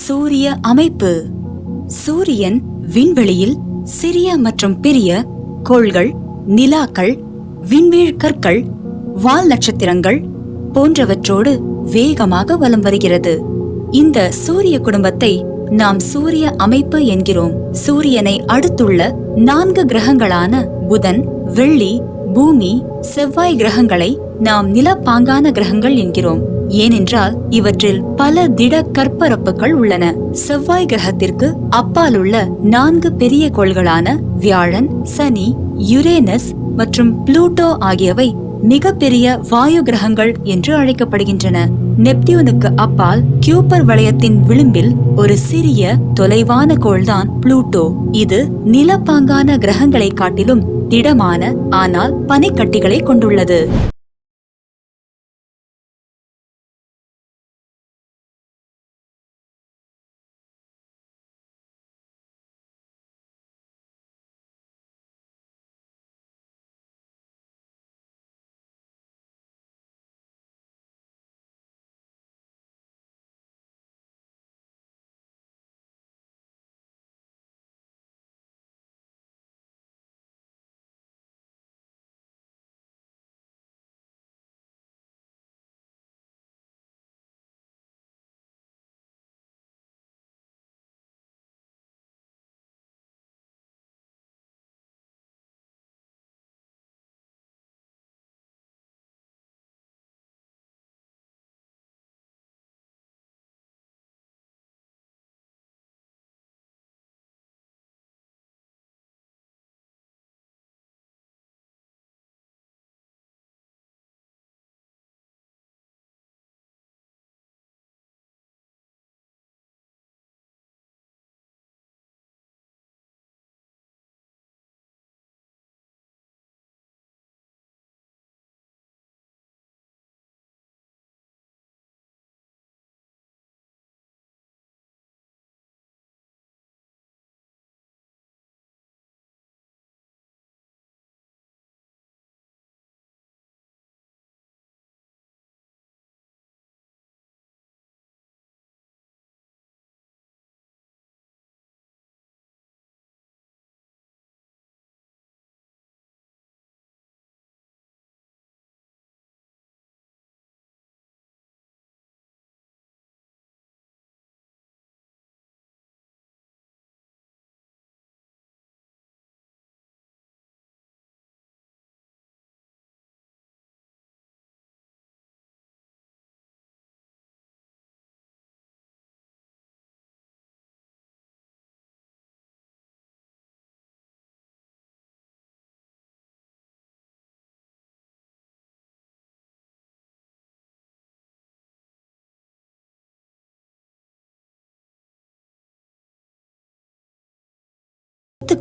சூரிய அமைப்பு. சூரியன் விண்வெளியில் சிறிய மற்றும் பெரிய கோள்கள், நிலாக்கள், விண்வீழ் கற்கள், வால் நட்சத்திரங்கள் போன்றவற்றோடு வேகமாக வலம் வருகிறது. இந்த சூரிய குடும்பத்தை நாம் சூரிய அமைப்பு என்கிறோம். சூரியனை அடுத்துள்ள 4 கிரகங்களான புதன், வெள்ளி, பூமி, செவ்வாய் கிரகங்களை நாம் நிலப்பாங்கான கிரகங்கள் என்கிறோம். ஏனென்றால் இவற்றில் பல திட கற்பரப்புகள் உள்ளன. செவ்வாய் கிரகத்திற்கு அப்பால் உள்ள 4 பெரிய கோள்களான வியாழன், சனி, யுரேனஸ் மற்றும் புளூட்டோ ஆகியவை மிகப்பெரிய வாயு கிரகங்கள் என்று அழைக்கப்படுகின்றன. நெப்டியூனுக்கு அப்பால் கியூப்பர் வளையத்தின் விளிம்பில் ஒரு சிறிய தொலைவான கோள்தான் புளூட்டோ. இது நிலப்பாங்கான கிரகங்களை காட்டிலும் திடமான ஆனால் பனிக்கட்டிகளை கொண்டுள்ளது.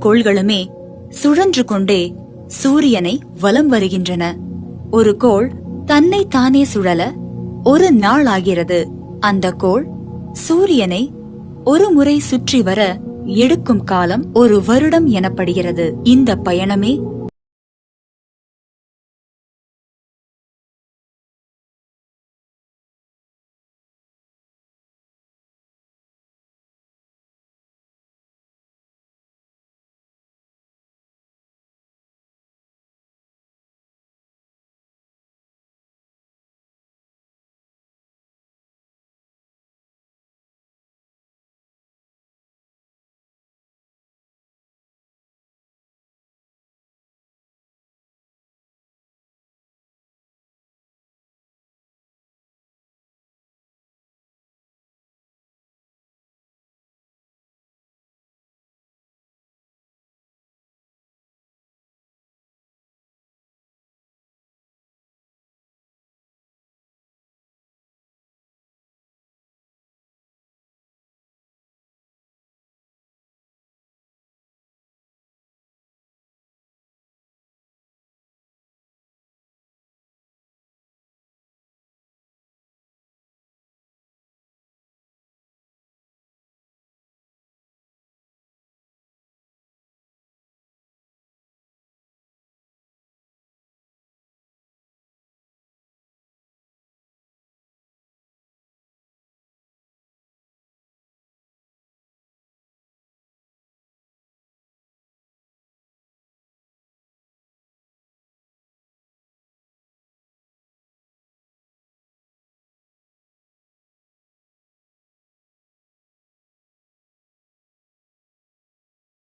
கோள்களுமே சுழன்று கொண்டே சூரியனை வலம் வருகின்றன. ஒரு கோள் தன்னை தானே சுழல 1 நாள் ஆகிறது. அந்த கோள் சூரியனை ஒரு முறை சுற்றி வர எடுக்கும் காலம் 1 வருடம் எனப்படுகிறது. இந்த பயணமே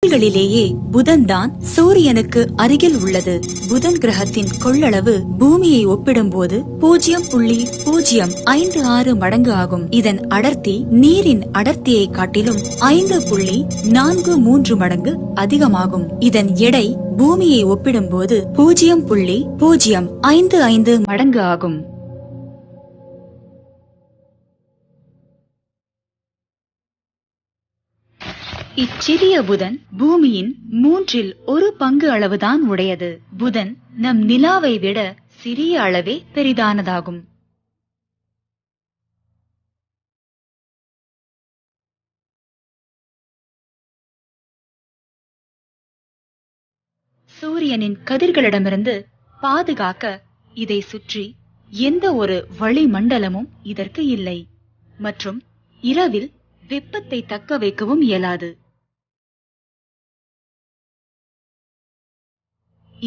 கோள்களிலேயே புதன்தான் சூரியனுக்கு அருகில் உள்ளது. புதன் கிரகத்தின் கொள்ளளவு பூமியை ஒப்பிடும்போது 0.056 மடங்கு ஆகும். இதன் அடர்த்தி நீரின் அடர்த்தியை காட்டிலும் 5.43 மடங்கு அதிகமாகும். இதன் எடை பூமியை ஒப்பிடும்போது 0.055 மடங்கு ஆகும். இச்சிறிய புதன் பூமியின் 1/3 அளவுதான் உடையது. புதன் நம் நிலாவை விட சிறிய அளவே பெரிதானதாகும். சூரியனின் கதிர்களிடமிருந்து பாதுகாக்க இதை சுற்றி எந்த ஒரு வளிமண்டலமும் இதற்கு இல்லை மற்றும் இரவில் வெப்பத்தை தக்க வைக்கவும் இயலாது.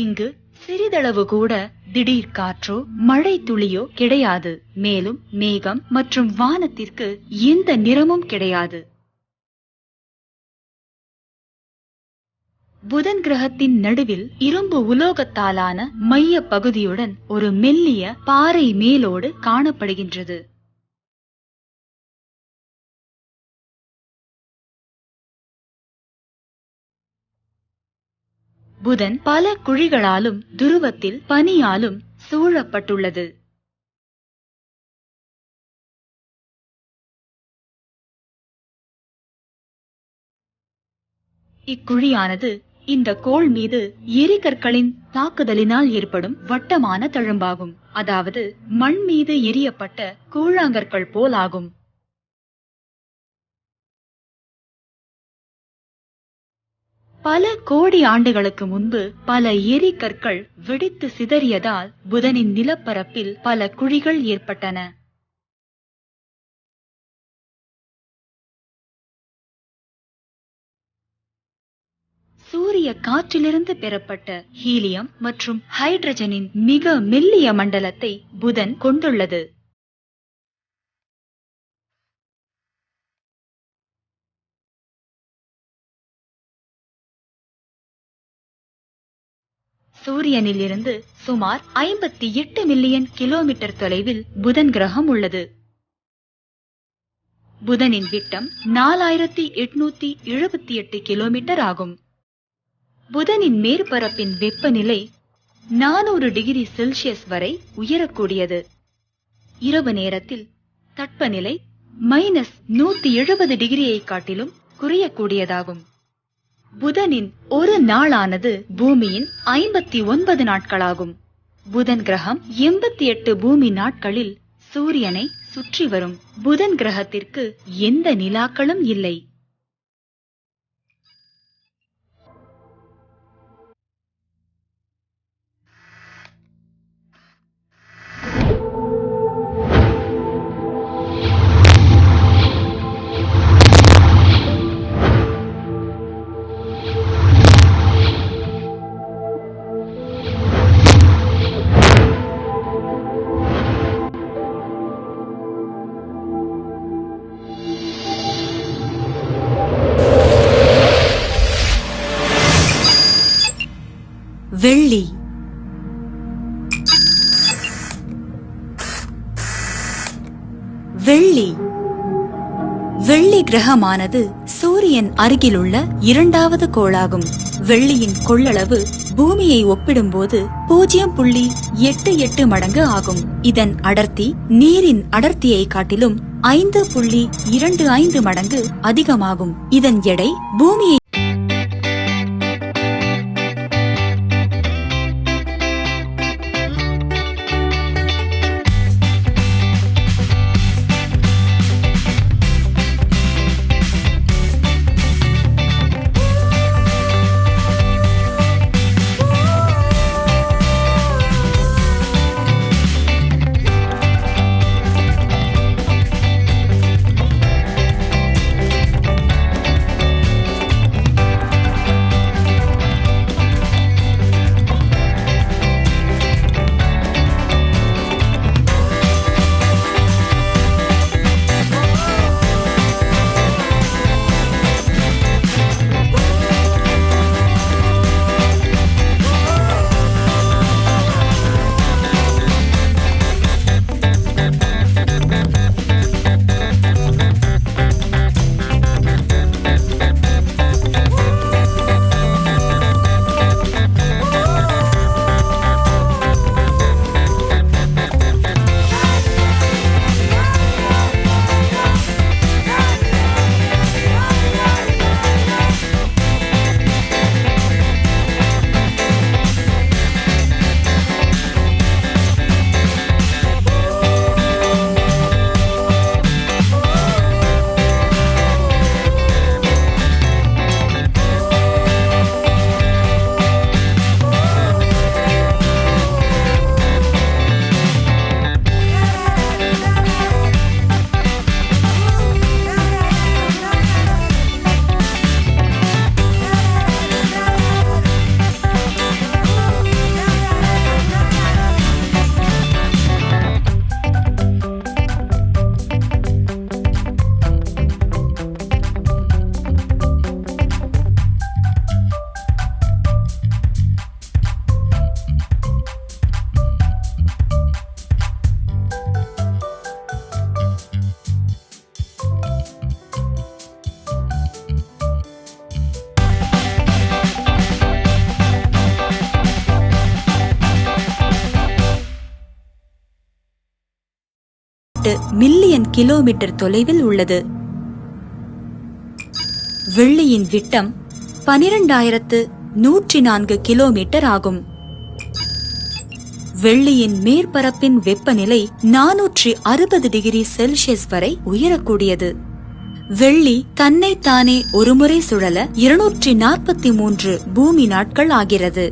இங்கு சிறிதளவு கூட திடீர் காற்றோ மழை துளியோ கிடையாது. மேலும் மேகம் மற்றும் வானத்திற்கு எந்த நிறமும் கிடையாது. புதன் கிரகத்தின் நடுவில் இரும்பு உலோகத்தாலான மைய பகுதியுடன் ஒரு மெல்லிய பாறை மேலோடு காணப்படுகின்றது. புதன் பல குழிகளாலும் துருவத்தில் பனியாலும் சூழப்பட்டுள்ளது. இக்குழியானது இந்த கோள் மீது எரிகற்களின் தாக்குதலினால் ஏற்படும் வட்டமான தழும்பாகும். அதாவது மண் மீது எரியப்பட்ட கூழாங்கற்கள் போல் ஆகும். பல கோடி ஆண்டுகளுக்கு முன்பு பல எரிகற்கள் வெடித்து சிதறியதால் புதனின் நிலப்பரப்பில் பல குழிகள் ஏற்பட்டன. சூரிய காற்றிலிருந்து பெறப்பட்ட ஹீலியம் மற்றும் ஹைட்ரஜனின் மிக மெல்லிய மண்டலத்தை புதன் கொண்டுள்ளது. சூரியனில் இருந்து சுமார் 58 மில்லியன் கிலோமீட்டர் தொலைவில் புதன் கிரகம் உள்ளது. புதனின் விட்டம் 4878 கிலோமீட்டர் ஆகும். புதனின் மேற்பரப்பின் வெப்பநிலை 400 டிகிரி செல்சியஸ் வரை உயரக்கூடியது. இரவு நேரத்தில் தட்பநிலை -170 டிகிரியை காட்டிலும் குறையக்கூடியதாகும். புதனின் ஒரு நாளானது பூமியின் 59 நாட்களாகும். புதன் கிரகம் 88 பூமி நாட்களில் சூரியனை சுற்றி வரும். புதன் கிரகத்திற்கு எந்த நிலாக்களும் இல்லை. வெள்ளி. வெள்ளி வெள்ளி கிரகமானது சூரியன் அருகிலுள்ள இரண்டாவது கோளாகும். வெள்ளியின் கொள்ளளவு பூமியை ஒப்பிடும்போது 0.88 மடங்கு ஆகும். இதன் அடர்த்தி நீரின் அடர்த்தியை காட்டிலும் 5.25 மடங்கு அதிகமாகும். இதன் எடை பூமியை 18 மில்லியன் கிலோமீட்டர் தொலைவில் உள்ளது. வெள்ளியின் விட்டம் 12,104 கிலோமீட்டர் ஆகும். வெள்ளியின் மேற்பரப்பின் வெப்பநிலை 460 டிகிரி செல்சியஸ் வரை உயரக்கூடியது. வெள்ளி தன்னைத்தானே ஒருமுறை சுழல 243 பூமி நாட்கள் ஆகிறது.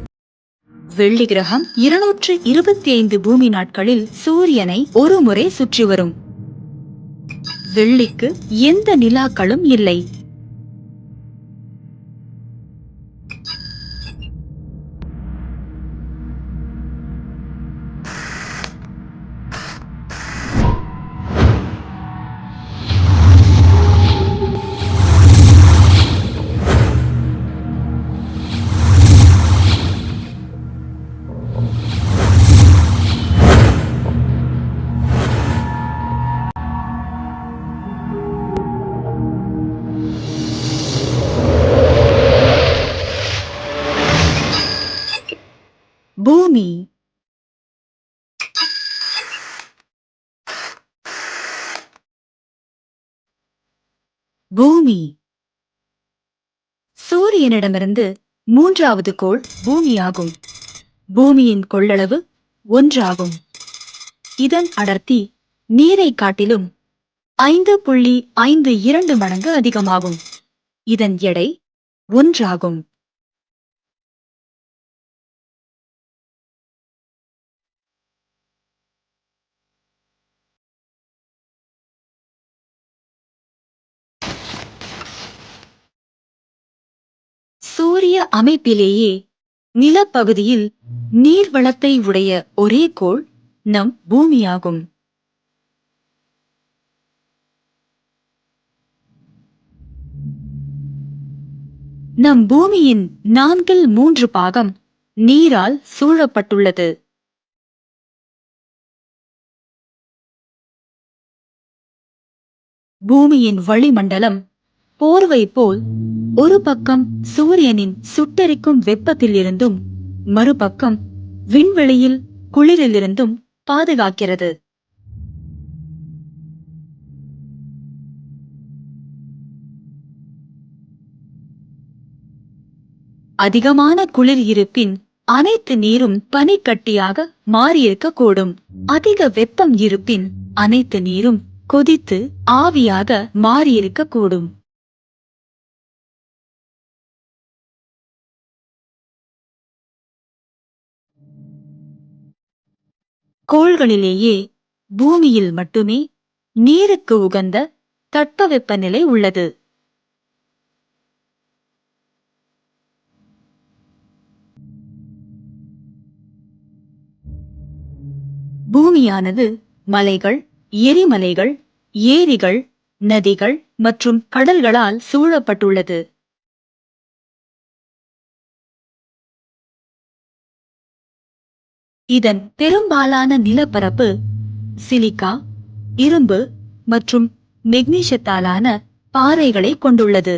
வெள்ளி கிரகம் 225 பூமி நாட்களில் சூரியனை ஒரு முறை சுற்றி வரும். வெள்ளிக்கு எந்த நிலாக்களும் இல்லை. பூமி பூமி சூரியனிடமிருந்து மூன்றாவது கோள் பூமியாகும். பூமியின் கொள்ளளவு 1 ஆகும். இதன் அடர்த்தி நீரை காட்டிலும் 5.52 மடங்கு அதிகமாகும். இதன் எடை 1 ஆகும். சூரிய அமைப்பிலேயே நிலப்பகுதியில் நீர்வளத்தை உடைய ஒரே கோள் நம் பூமியாகும். நம் பூமியின் 4/3 பாகம் நீரால் சூழப்பட்டுள்ளது. பூமியின் வளிமண்டலம் போர்வை போல் ஒரு பக்கம் சூரியனின் சுட்டெரிக்கும் வெப்பத்திலிருந்தும் மறுபக்கம் விண்வெளியில் குளிரிலிருந்தும் பாதுகாக்கிறது. அதிகமான குளிர் இருப்பின் அனைத்து நீரும் பனிக்கட்டியாக மாறியிருக்கக்கூடும். அதிக வெப்பம் இருப்பின் அனைத்து நீரும் கொதித்து ஆவியாக மாறியிருக்கக்கூடும். கோள்களிலேயே பூமியில் மட்டுமே நீருக்கு உகந்த தட்பவெப்பநிலை உள்ளது. பூமியானது மலைகள், எரிமலைகள், ஏரிகள், நதிகள் மற்றும் கடல்களால் சூழப்பட்டுள்ளது. இதன் பெரும்பாலான நிலப்பரப்பு சிலிக்கா, இரும்பு மற்றும் மெக்னீசியத்தாலான பாறைகளை கொண்டுள்ளது.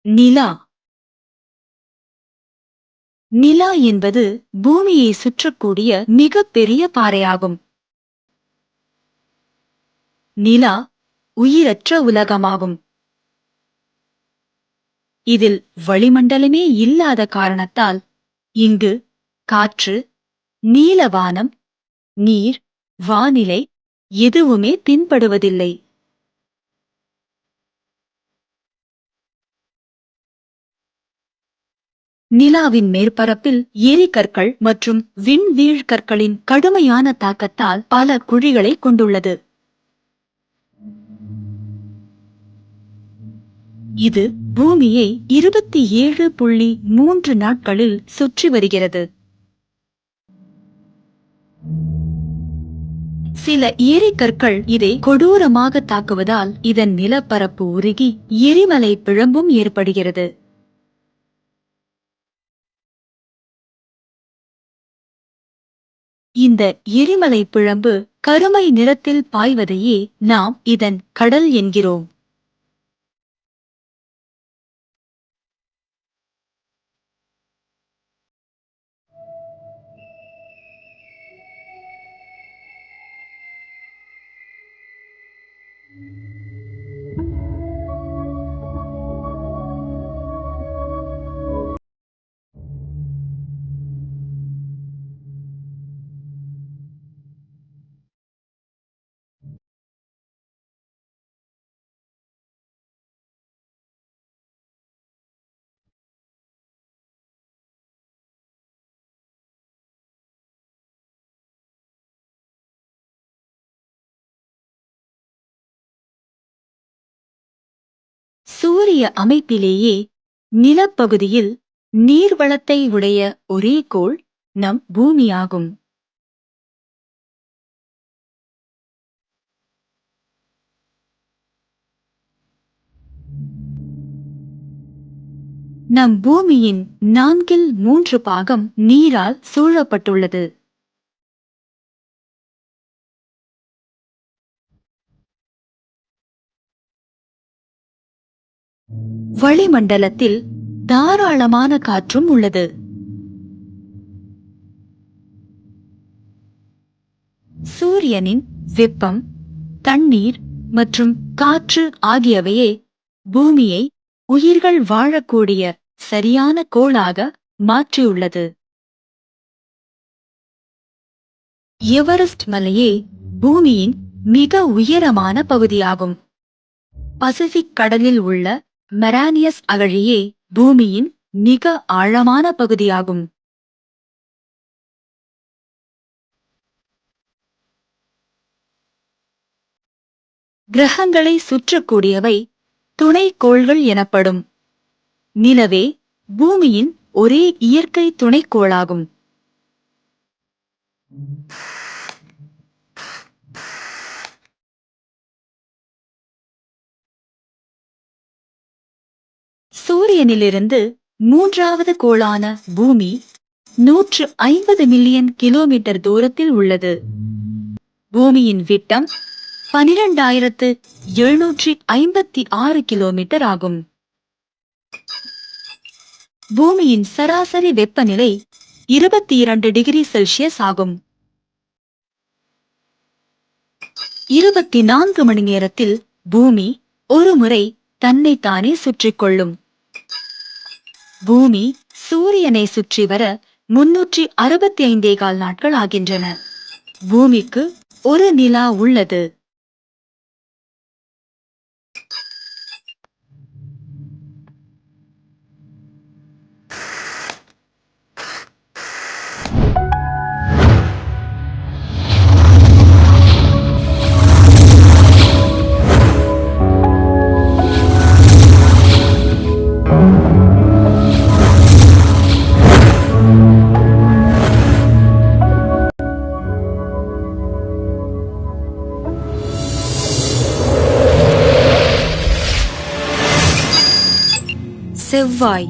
நிலா நிலா என்பது பூமியை சுற்றக்கூடிய மிகப்பெரிய பாறையாகும். நிலா உயிரற்ற உலகமாகும். இதில் வளிமண்டலமே இல்லாத காரணத்தால் இங்கு காற்று, நீலவானம், நீர், வானிலை எதுவுமே தென்படுவதில்லை. நிலாவின் மேற்பரப்பில் எரிகற்கள் மற்றும் விண்வீழ் கற்களின் கடுமையான தாக்கத்தால் பல குழிகளை கொண்டுள்ளது. இது பூமியை 27.3 நாட்களில் சுற்றி வருகிறது. சில எரிகற்கள் இதை கொடூரமாக தாக்குவதால் இதன் நிலப்பரப்பு உருகி எரிமலை பிழம்பும் ஏற்படுகிறது. இந்த எரிமலை பிழம்பு கருமை நிறத்தில் பாய்வதையே நாம் இதன் கடல் என்கிறோம். சூரிய அமைப்பிலேயே நிலப்பகுதியில் நீர்வளத்தை உடைய ஒரே கோள் நம் பூமியாகும். நம் பூமியின் 3/4 நீரால் சூழப்பட்டுள்ளது. வளிமண்டலத்தில் தாராளமான காற்றும் உள்ளது. சூரியனின் வெப்பம், தண்ணீர் மற்றும் காற்று ஆகியவையே பூமியை உயிர்கள் வாழக்கூடிய சரியான கோளாக மாற்றியுள்ளது. எவரெஸ்ட் மலையே பூமியின் மிக உயரமான பகுதியாகும். பசிபிக் கடலில் உள்ள மெரானியஸ் அகழியே பூமியின் மிக ஆழமான பகுதியாகும். கிரகங்களை சுற்றக்கூடியவை துணைக்கோள்கள் எனப்படும். நிலவே பூமியின் ஒரே இயற்கை துணைக்கோளாகும். சூரியனிலிருந்து 3வது கோளான பூமி 150 மில்லியன் கிலோமீட்டர் தூரத்தில் உள்ளது. பூமியின் விட்டம் 12,756 கிலோமீட்டர் ஆகும். பூமியின் சராசரி வெப்பநிலை 22 டிகிரி செல்சியஸ் ஆகும். 24 மணி நேரத்தில் பூமி ஒரு முறை தன்னைத்தானே சுற்றிக் கொள்ளும். பூமி சூரியனை சுற்றி வர 365 நாட்கள் ஆகின்றன. பூமிக்கு ஒரு நிலா உள்ளது. செவ்வாய்.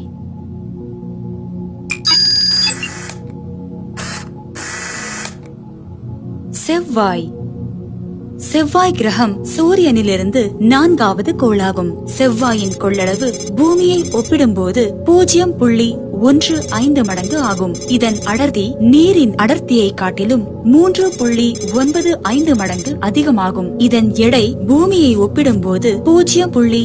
செவ்வாய் செவ்வாய் கிரகம் சூரியனிலிருந்து 4வது கோளாகும். செவ்வாயின் கொள்ளளவு பூமியை ஒப்பிடும்போது 0.15 மடங்கு ஆகும். இதன் அடர்த்தி நீரின் அடர்த்தியை காட்டிலும் 3.95 மடங்கு அதிகமாகும். இதன் எடை பூமியை ஒப்பிடும்போது 0.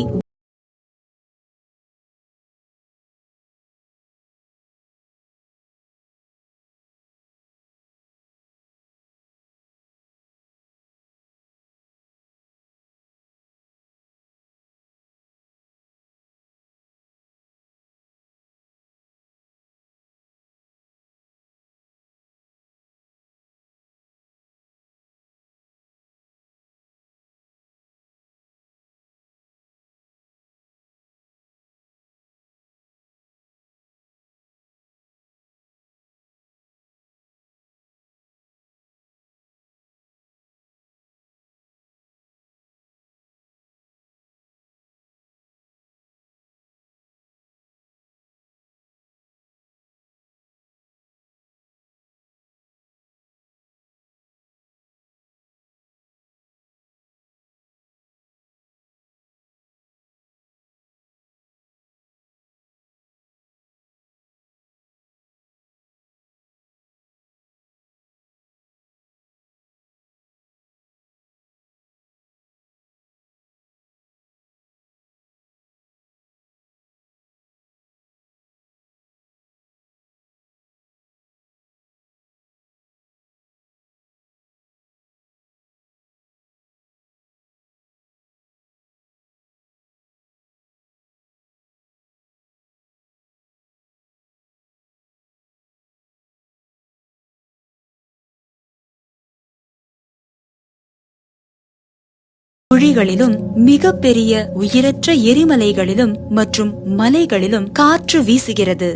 குழிகளிலும் மிகப்பெரிய உயிரற்ற எரிமலைகளிலும் மற்றும் மலைகளிலும் காற்று வீசுகிறது.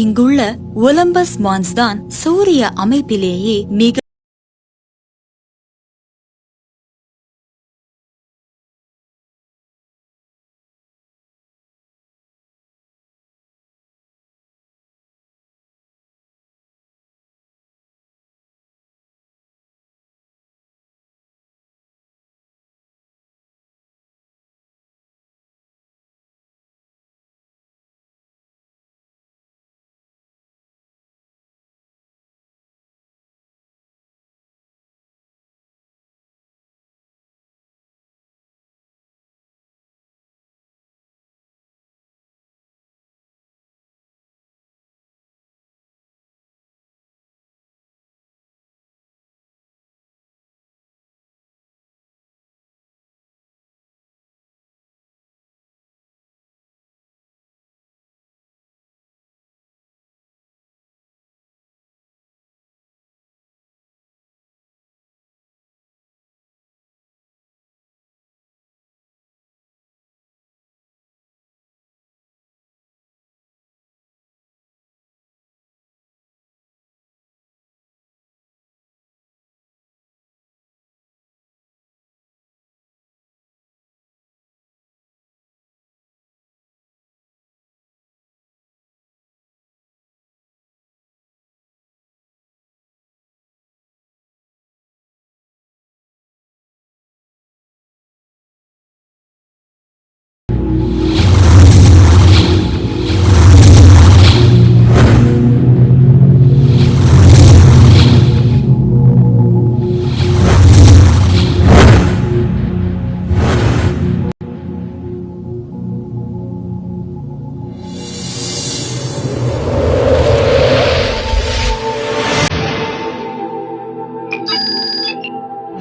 இங்குள்ள ஒலம்பஸ் மான்ஸ் தான் சூரிய அமைப்பிலேயே மிக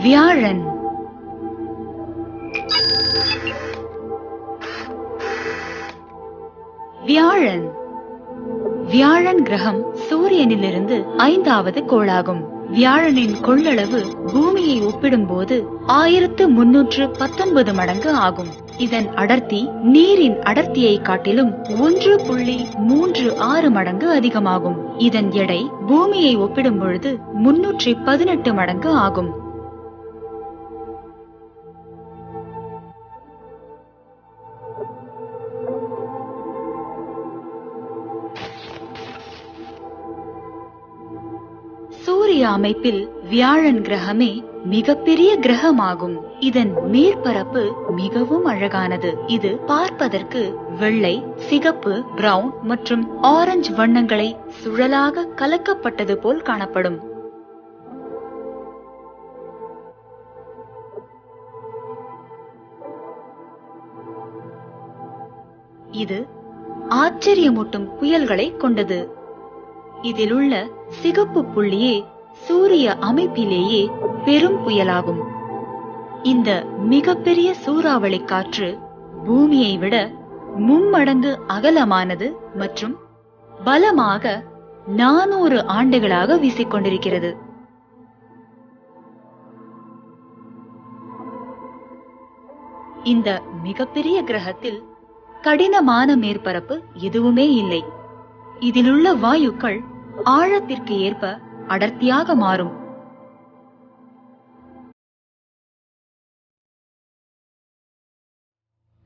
வியாழன். வியாழன் வியாழன் கிரகம் சூரியனிலிருந்து 5வது கோளாகும். வியாழனின் கொள்ளளவு பூமியை ஒப்பிடும்போது 1319 மடங்கு ஆகும். இதன் அடர்த்தி நீரின் அடர்த்தியை காட்டிலும் 1.36 மடங்கு அதிகமாகும். இதன் எடை பூமியை ஒப்பிடும் பொழுது 318 மடங்கு ஆகும். சூரிய அமைப்பில் வியாழன் கிரகமே மிகப்பெரிய கிரகமாகும். இதன் மேற்பரப்பு மிகவும் அழகானது. இது பார்ப்பதற்கு வெள்ளை, சிகப்பு, பிரவுன் மற்றும் ஆரஞ்சு வண்ணங்களை சுழலாக கலக்கப்பட்டது போல் காணப்படும். இது ஆச்சரியமூட்டும் புயல்களை கொண்டது. இதிலுள்ள சிகப்பு புள்ளியே சூரிய அமைப்பிலேயே பெரும் புயலாகும். இந்த மிகப்பெரிய சூறாவளி காற்று பூமியை விட மும்மடங்கு அகலமானது மற்றும் பலமாக 400 ஆண்டுகளாக வீசிக்கொண்டிருக்கிறது. இந்த மிகப்பெரிய கிரகத்தில் கடினமான மேற்பரப்பு எதுவுமே இல்லை. இதிலுள்ள வாயுக்கள் ஆழத்திற்கு ஏற்ப அடர்த்தியாக மாறும்.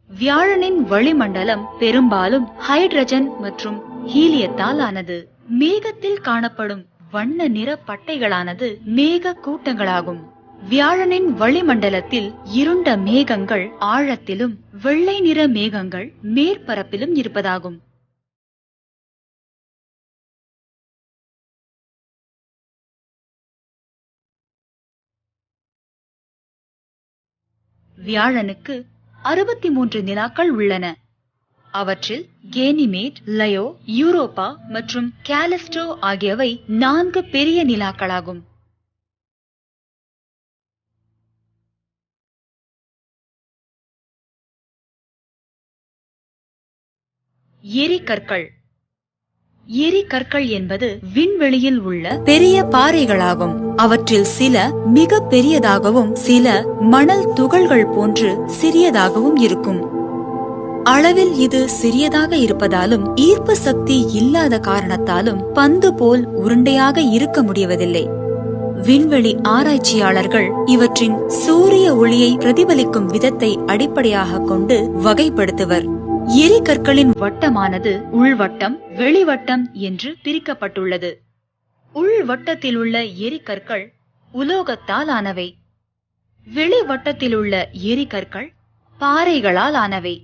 வியாழனின் வளிமண்டலம் பெரும்பாலும் ஹைட்ரஜன் மற்றும் ஹீலியத்தால் ஆனது. மேகத்தில் காணப்படும் வண்ண நிற பட்டைகளானது மேக கூட்டங்களாகும். வியாழனின் வளிமண்டலத்தில் இருண்ட மேகங்கள் ஆழத்திலும் வெள்ளை நிற மேகங்கள் மேற்பரப்பிலும் இருப்பதாகும். வியாழனுக்கு 63 நிலாக்கள் உள்ளன. அவற்றில் கேனிமேட், லயோ, யூரோப்பா மற்றும் காலிஸ்டோ ஆகியவை 4 பெரிய நிலாக்களாகும். எரிகற்கள் எரிகற்கள் என்பது விண்வெளியில் உள்ள பெரிய பாறைகளாகும். அவற்றில் சில மிக பெரியதாகவும் சில மணல் துகள்கள் போன்று சிறியதாகவும் இருக்கும். அளவில் இது சிறியதாக இருப்பதாலும் ஈர்ப்பு சக்தி இல்லாத காரணத்தாலும் பந்து போல் உருண்டையாக இருக்க முடிவதில்லை. விண்வெளி ஆராய்ச்சியாளர்கள் இவற்றின் சூரிய ஒளியை பிரதிபலிக்கும் விதத்தை அடிப்படையாக கொண்டு வகைப்படுத்துவர். எரிகற்களின் வட்டமானது உள்வட்டம், வெளிவட்டம் என்று பிரிக்கப்பட்டுள்ளது. உள்வட்டத்தில் உள்ள எரிகற்கள் உலோகத்தால் ஆனவை. வெளிவட்டத்திலுள்ள எரிகற்கள் பாறைகளால் ஆனவை.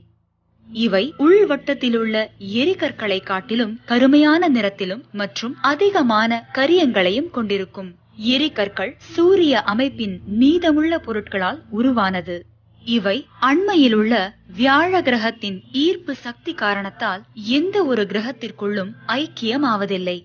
இவை உள்வட்டத்திலுள்ள எரிகற்களை காட்டிலும் கருமையான நிறத்திலும் மற்றும் அதிகமான கரியங்களையும் கொண்டிருக்கும். எரிகற்கள் சூரிய அமைப்பின் மீதமுள்ள பொருட்களால் உருவானது. இவை அண்மையிலுள்ள வியாழ கிரகத்தின் ஈர்ப்பு சக்தி காரணத்தால் எந்த ஒரு கிரகத்திற்குள்ளும் ஐக்கியமாவதில்லை.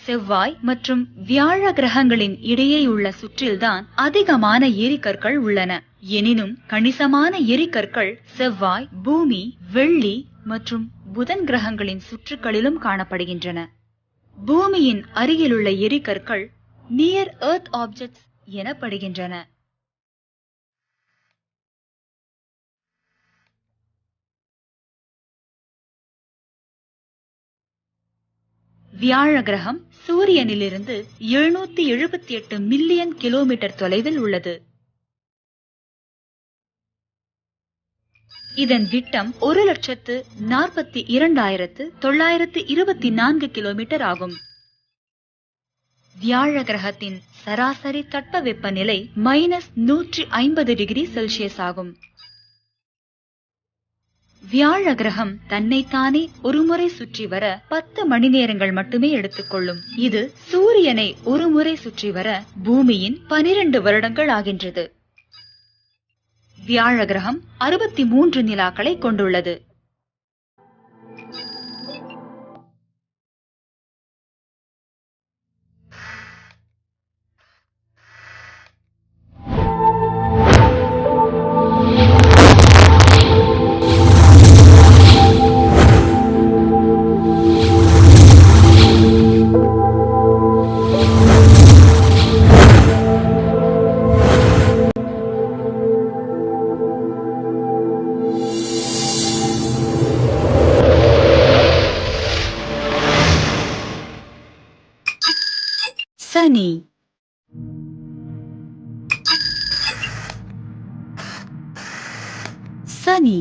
செவ்வாய் மற்றும் வியாழ கிரகங்களின் இடையேயுள்ள சுற்றில்தான் அதிகமான எரிகற்கள் உள்ளன. எனினும் கணிசமான எரிகற்கள் செவ்வாய், பூமி, வெள்ளி மற்றும் புதன் கிரகங்களின் சுற்றுகளிலும் காணப்படுகின்றன. பூமியின் அருகிலுள்ள எரிகற்கள் நியர் எர்த் ஆப்ஜெக்ட்ஸ் எனப்படுகின்றன. வியாழ கிரகம் சூரியனிலிருந்து 778 மில்லியன் கிலோமீட்டர் தொலைவில் உள்ளது. இதன் விட்டம் 1,42,924 கிலோமீட்டர் ஆகும். வியாழ கிரகத்தின் சராசரி தட்பவெப்பநிலை -150 டிகிரி செல்சியஸ் ஆகும். வியாழ கிரகம் தன்னைத்தானே ஒருமுறை சுற்றி வர 10 மணி நேரங்கள் மட்டுமே எடுத்துக்கொள்ளும். இது சூரியனை ஒருமுறை சுற்றி வர பூமியின் 12 வருடங்கள் ஆகின்றது. வியாழ கிரகம் 63 நிலாக்களை கொண்டுள்ளது. சனி. சனி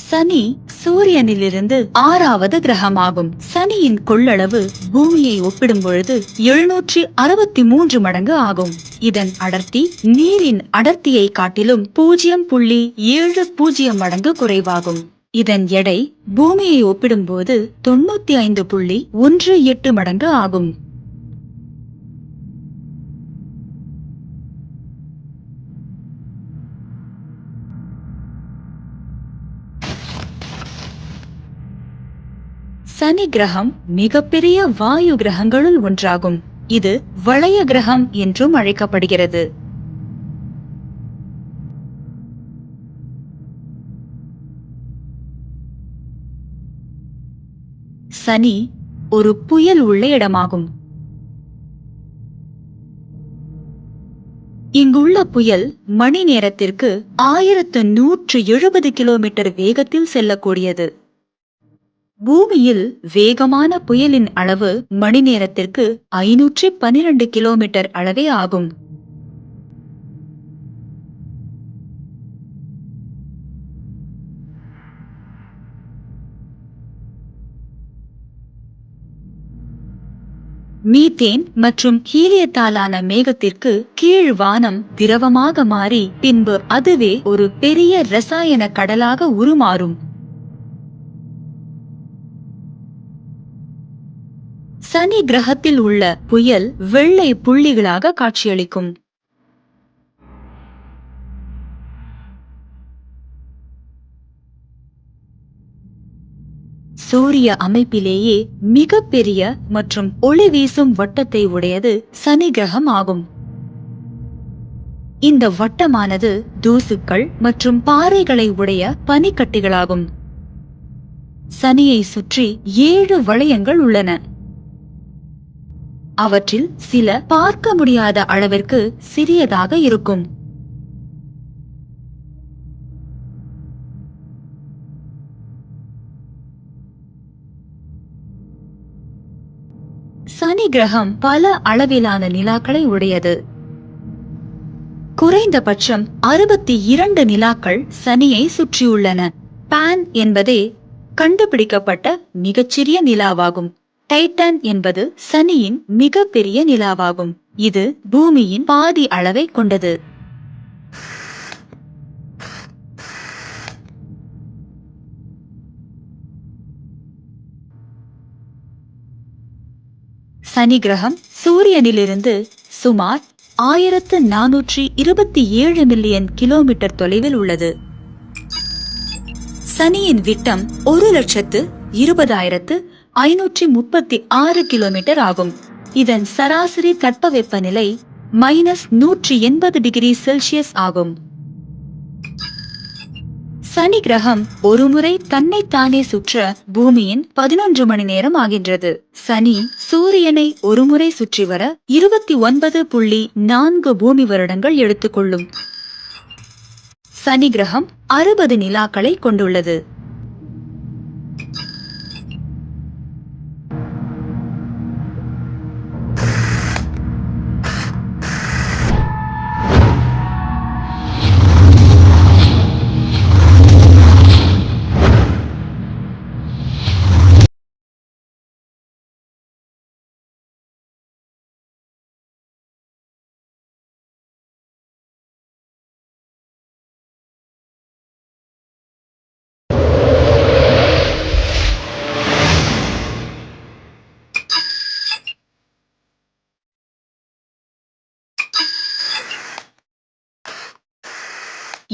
சனி சூரியனிலிருந்து 6வது கிரகமாகும். சனியின் கொள்ளளவு பூமியை ஒப்பிடும் பொழுது 763 மடங்கு ஆகும். இதன் அடர்த்தி நீரின் அடர்த்தியை காட்டிலும் 0.70 மடங்கு குறைவாகும். இதன் எடை பூமியை ஒப்பிடும்போது 95.18 மடங்கு ஆகும். சனி கிரகம் மிகப்பெரிய வாயு கிரகங்களுள் ஒன்றாகும். இது வளைய கிரகம் என்றும் அழைக்கப்படுகிறது. சனி ஒரு புயல் உள்ள இடமாகும். இங்குள்ள புயல் மணி நேரத்திற்கு 1170 கிலோமீட்டர் வேகத்தில் செல்லக்கூடியது. பூமியில் வேகமான புயலின் அளவு மணி நேரத்திற்கு 512 கிலோமீட்டர் அளவே ஆகும். மீத்தேன் மற்றும் ஹீலியத்தாலான மேகத்திற்கு கீழ் வானம் திரவமாக மாறி பின்பு அதுவே ஒரு பெரிய இரசாயன கடலாக உருமாறும். சனி கிரகத்தில் உள்ள புயல் வெள்ளை புள்ளிகளாக காட்சியளிக்கும். சூரிய அமைப்பிலேயே மிக பெரிய மற்றும் ஒளி வீசும் வட்டத்தை உடையது சனி கிரகம் ஆகும். இந்த வட்டமானது தூசுக்கள் மற்றும் பாறைகளை உடைய பனிக்கட்டிகளாகும். சனியை சுற்றி 7 வளையங்கள் உள்ளன. அவற்றில் சில பார்க்க முடியாத அளவிற்கு சிறியதாக இருக்கும். சனி கிரகம் பல அளவிலான நிலாக்களை உடையது. குறைந்தபட்சம் 62 நிலாக்கள் சனியை சுற்றியுள்ளன. பான் என்பதே கண்டுபிடிக்கப்பட்ட மிகச்சிறிய நிலாவாகும். டைட்டன் என்பது சனியின் மிகப்பெரிய நிலாவாகும். இது பூமியின் பாதி அளவை கொண்டது. சனி கிரகம் சூரியனிலிருந்து சுமார் 1427 மில்லியன் கிலோமீட்டர் தொலைவில் உள்ளது. சனியின் விட்டம் 1,20,536 கிலோமீட்டர் ஆகும். இதன் சராசரி தட்பவெப்பநிலை -180 டிகிரி செல்சியஸ் ஆகும். சனி கிரகம் ஒருமுறை தன்னைத்தானே சுற்ற பூமியின் 11 மணி நேரம் ஆகின்றது. சனி சூரியனை ஒருமுறை சுற்றி வர 29.4 பூமி வருடங்கள் எடுத்துக்கொள்ளும். சனி கிரகம் 60 நிலாக்களை கொண்டுள்ளது.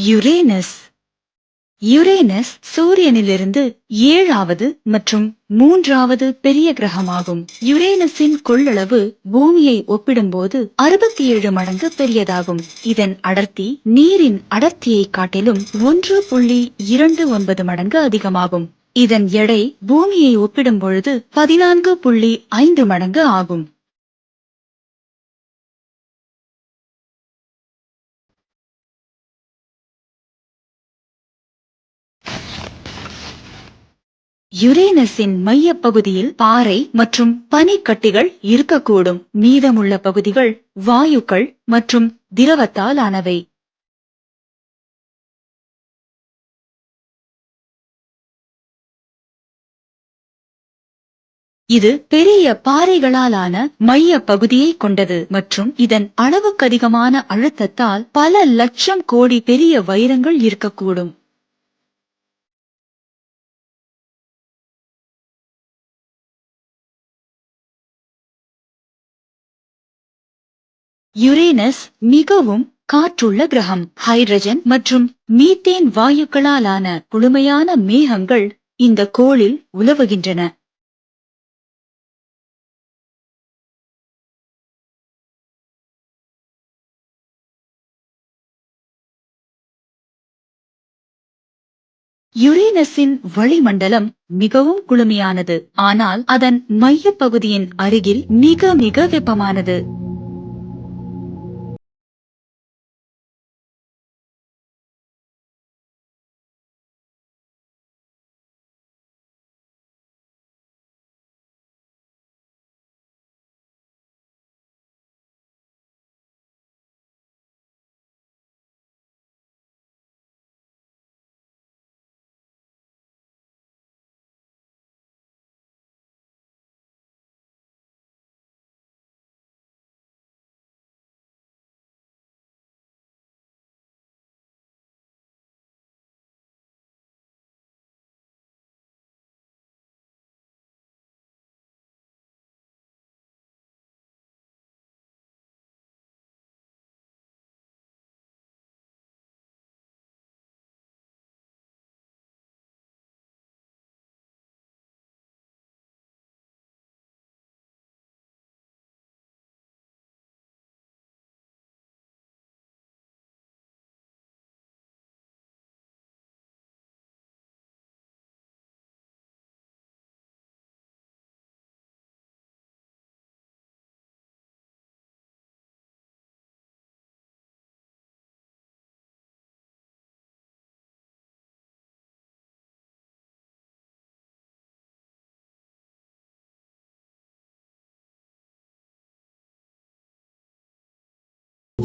யுரேனஸ் யுரேனஸ் சூரியனிலிருந்து 7வது மற்றும் 3வது பெரிய கிரகமாகும். யுரேனஸின் கொள்ளளவு பூமியை ஒப்பிடும்போது 67 மடங்கு பெரியதாகும். இதன் அடர்த்தி நீரின் அடர்த்தியை காட்டிலும் 1.29 மடங்கு அதிகமாகும். இதன் எடை பூமியை ஒப்பிடும் பொழுது 14.5 மடங்கு ஆகும். யுரேனஸின் மையப்பகுதியில் பாறை மற்றும் பனிக்கட்டிகள் இருக்கக்கூடும். மீதமுள்ள பகுதிகள் வாயுக்கள் மற்றும் திரவத்தால் ஆனவை. இது பெரிய பாறைகளாலான மைய பகுதியை கொண்டது மற்றும் இதன் அளவுக்கதிகமான அழுத்தத்தால் பல லட்சம் கோடி பெரிய வைரங்கள் இருக்கக்கூடும். யுரேனஸ் மிகவும் காற்றுள்ள கிரகம். ஹைட்ரஜன் மற்றும் மீத்தேன் வாயுக்களாலான குளுமையான மேகங்கள் இந்த கோளில் உலவுகின்றன. யுரேனஸின் வளிமண்டலம் மிகவும் குளுமையானது, ஆனால் அதன் மையப்பகுதியின் அருகில் மிக மிக வெப்பமானது.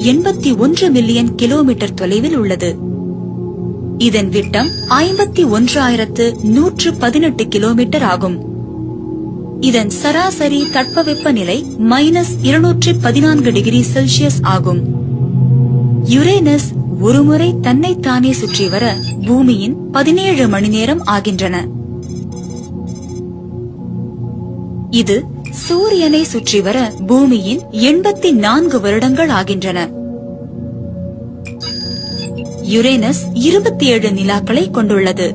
81 மில்லியன் கிலோமீட்டர் தொலைவில் உள்ளது. இதன் விட்டம் 51,118 கிலோமீட்டர் ஆகும். இதன் சராசரி தட்பவெப்பநிலை -214 டிகிரி செல்சியஸ் ஆகும். யுரேனஸ் ஒருமுறை தன்னைத்தானே சுற்றி வர பூமியின் 17 மணி நேரம் ஆகின்றன. இது சூரியனை சுற்றி வர பூமியின் 84 வருடங்கள் ஆகின்றன. யுரேனஸ் 27 நிலாக்களை கொண்டுள்ளது.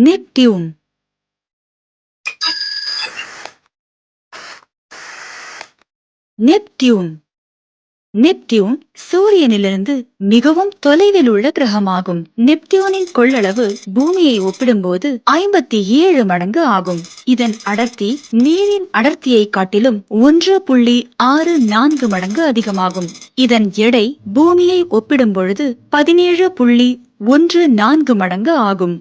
நெப்டியூன். நெப்டியூன் நெப்டியூன் சூரியனிலிருந்து மிகவும் தொலைவில் உள்ள கிரகமாகும். நெப்டியூனின் கொள்ளளவு பூமியை ஒப்பிடும்போது 57 மடங்கு ஆகும். இதன் அடர்த்தி நீரின் அடர்த்தியை காட்டிலும் 1.64 மடங்கு அதிகமாகும். இதன் எடை பூமியை ஒப்பிடும் பொழுது 17.14 மடங்கு ஆகும்.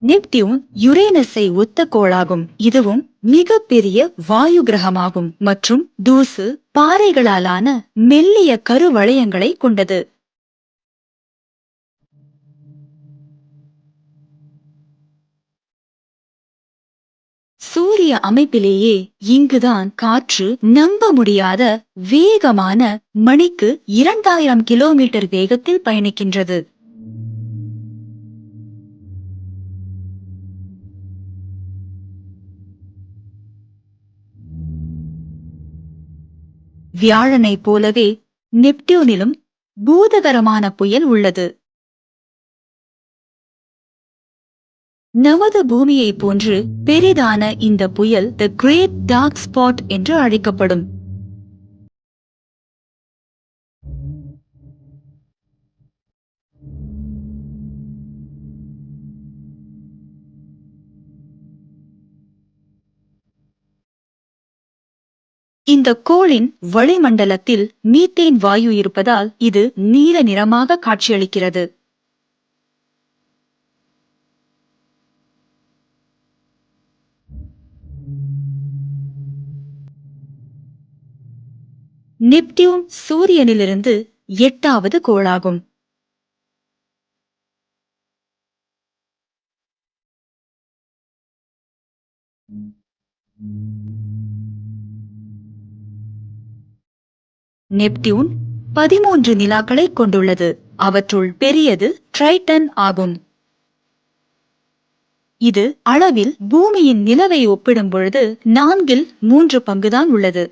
நெப்டியூன் யுரேனஸை ஒத்த கோளாகும். இதுவும் மிக பெரிய வாயு கிரகமாகும் மற்றும் தூசு பாறைகளாலான மெல்லிய கருவளையங்களை கொண்டது. சூரிய அமைப்பிலேயே இங்குதான் காற்று நம்ப முடியாத வேகமான மணிக்கு 2000 கிலோமீட்டர் வேகத்தில் பயணிக்கின்றது. வியாழனை போலவே நெப்டியூனிலும் பூதகரமான புயல் உள்ளது. நமது பூமியை போன்று பெரிதான இந்த புயல் தி கிரேட் டார்க் ஸ்பாட் என்று அழைக்கப்படும். இந்த கோளின் வளிமண்டலத்தில் மீத்தேன் வாயு இருப்பதால் இது நீல நிறமாக காட்சியளிக்கிறது. நெப்டியூன் சூரியனிலிருந்து 8வது கோளாகும். நெப்டியூன் 13 நிலாக்களை கொண்டுள்ளது. அவற்றுள் பெரியது ட்ரைட்டன் ஆகும். இது அளவில் பூமியின் நிலவை ஒப்பிடும் பொழுது 3/4 பங்குதான் உள்ளது.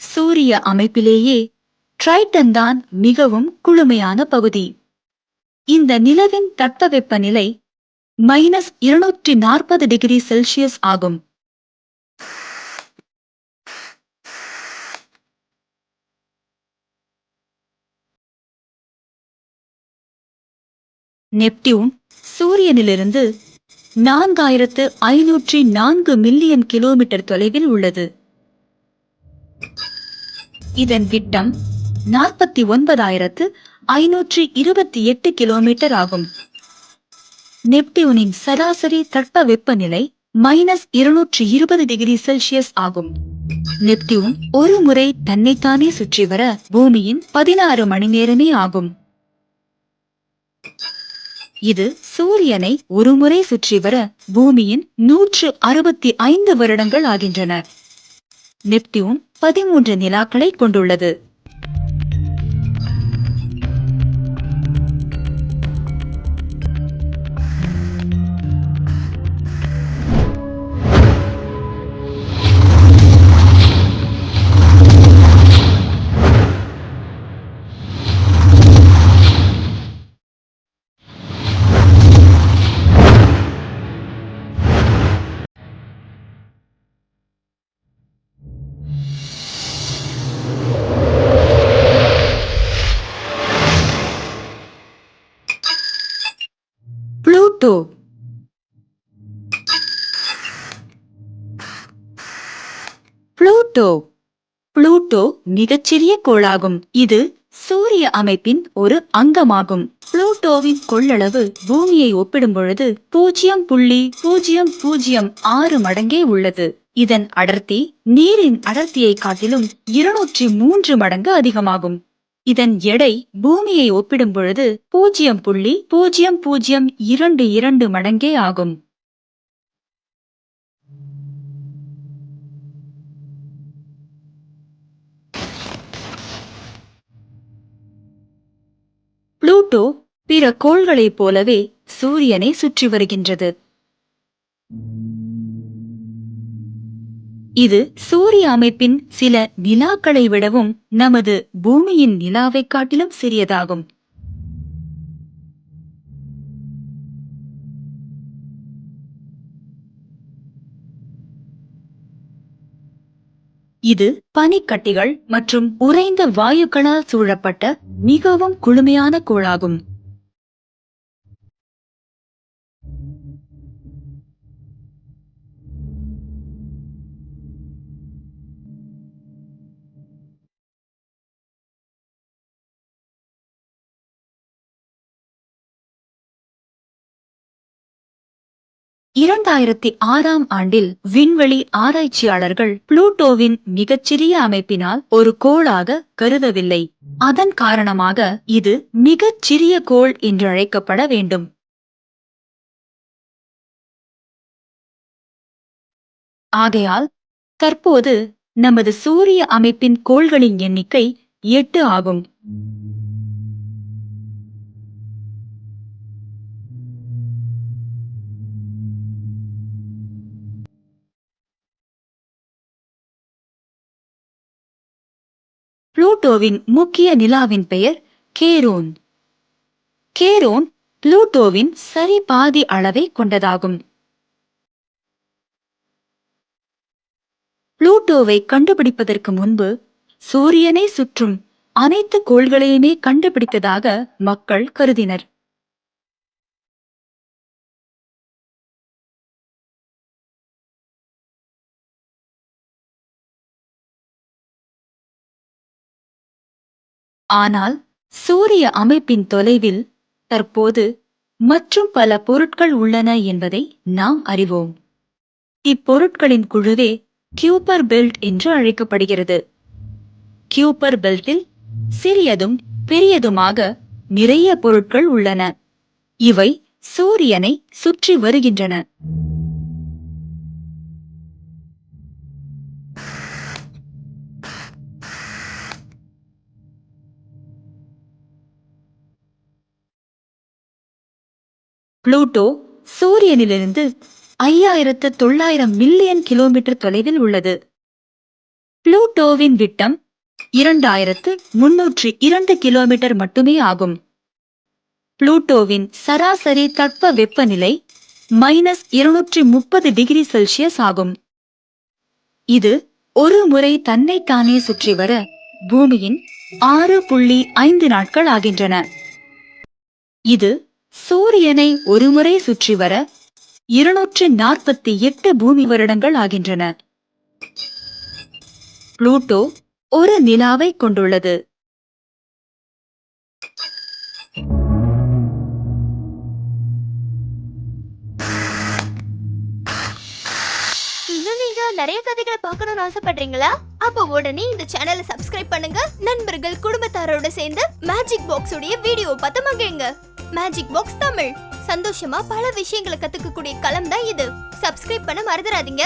சூரிய அமைப்பிலேயே ட்ரைட்டன் தான் மிகவும் குளுமையான பகுதி. இந்த நிலவின் தட்பவெப்பநிலை -240 டிகிரி செல்சியஸ் ஆகும். நெப்டியூன் சூரியனிலிருந்து 4504 மில்லியன் கிலோமீட்டர் தொலைவில் உள்ளது. இதன் விட்டம் 49,528 கிலோமீட்டர் ஆகும். நெப்டியூனின் சராசரி தட்பவெப்பநிலை -220 டிகிரி செல்சியஸ் ஆகும். நெப்டியூன் ஒரு முறை தன்னைத்தானே சுற்றி வர பூமியின் 16 மணி நேரமே ஆகும். இது சூரியனை ஒரு முறை சுற்றி வர பூமியின் 165 வருடங்கள் ஆகின்றன. நெப்டியூன் 13 நிலாக்களை கொண்டுள்ளது. புளூட்டோ. புளூட்டோ புளூட்டோ மிகச்சிறிய கோளாகும். இது சூரிய அமைப்பின் ஒரு அங்கமாகும். புளூட்டோவின் கொள்ளளவு பூமியை ஒப்பிடும் பொழுது 0.006 மடங்கே உள்ளது. இதன் அடர்த்தி நீரின் அடர்த்தியை காட்டிலும் 203 மடங்கு அதிகமாகும். இதன் எடை பூமியை ஒப்பிடும் பொழுது 0.0022 மடங்கே ஆகும். புளூட்டோ பிற கோள்களைப் போலவே சூரியனை சுற்றி வருகின்றது. இது சூரிய அமைப்பின் சில நிலாக்களை விடவும் நமது பூமியின் நிலாவை காட்டிலும் சிறியதாகும். இது பனிக்கட்டிகள் மற்றும் உறைந்த வாயுக்களால் சூழப்பட்ட மிகவும் குளுமையான கோளாகும். ஆண்டில் விண்வெளி ஆராய்ச்சியாளர்கள் புளூட்டோவின் மிகச்சிறிய அமைப்பினால் ஒரு கோளாக கருதவில்லை. அதன் காரணமாக இது மிகச்சிறிய கோள் என்று அழைக்கப்பட வேண்டும். ஆகையால் தற்போது நமது சூரிய அமைப்பின் கோள்களின் எண்ணிக்கை 8 ஆகும். புளூட்டோவின் முக்கிய நிலாவின் பெயர் கேரோன். கேரோன் புளூட்டோவின் சரி பாதி அளவை கொண்டதாகும். புளூட்டோவை கண்டுபிடிப்பதற்கு முன்பு சூரியனை சுற்றும் அனைத்து கோள்களையுமே கண்டுபிடித்ததாக மக்கள் கருதினர். ஆனால் சூரிய அமைப்பின் தொலைவில் தற்போது மற்றும் பல பொருட்கள் உள்ளன என்பதை நாம் அறிவோம். இப்பொருட்களின் குழுவே கியூப்பர் பெல்ட் என்று அழைக்கப்படுகிறது. கியூப்பர் பெல்ட்டில் சிறியதும் பெரியதுமாக நிறைய பொருட்கள் உள்ளன. இவை சூரியனை சுற்றி வருகின்றன. புளூட்டோ சூரியனிலிருந்து 5900 மில்லியன் கிலோமீட்டர் தொலைவில் உள்ளது. புளூட்டோவின் விட்டம் 2302 கிலோமீட்டர் மட்டுமே ஆகும். புளூட்டோவின் சராசரி தட்ப வெப்பநிலை -230 டிகிரி செல்சியஸ் ஆகும். இது ஒரு முறை தன்னைத்தானே சுற்றி வர பூமியின் 6.5 நாட்கள் ஆகின்றன. இது சூரியனை ஒருமுறை சுற்றி வர 248 பூமி வருடங்கள் ஆகின்றன. புளூட்டோ ஒரு நிலாவை கொண்டுள்ளது. இன்னும் நீங்க நிறைய கதைகளை பார்க்கணும்னு ஆசைப்படுறீங்களா? அப்ப உடனே இந்த சேனலை சப்ஸ்கிரைப் பண்ணுங்க. நண்பர்கள் குடும்பத்தாரோட சேர்ந்து மேஜிக் பாக்ஸ் உடைய வீடியோ பார்த்து மகிழுங்க. மேஜிக் பாக்ஸ் தமிழ், சந்தோஷமா பல விஷயங்களை கத்துக்கக்கூடிய களம் தான் இது. சப்ஸ்கிரைப் பண்ண மறந்துடாதீங்க.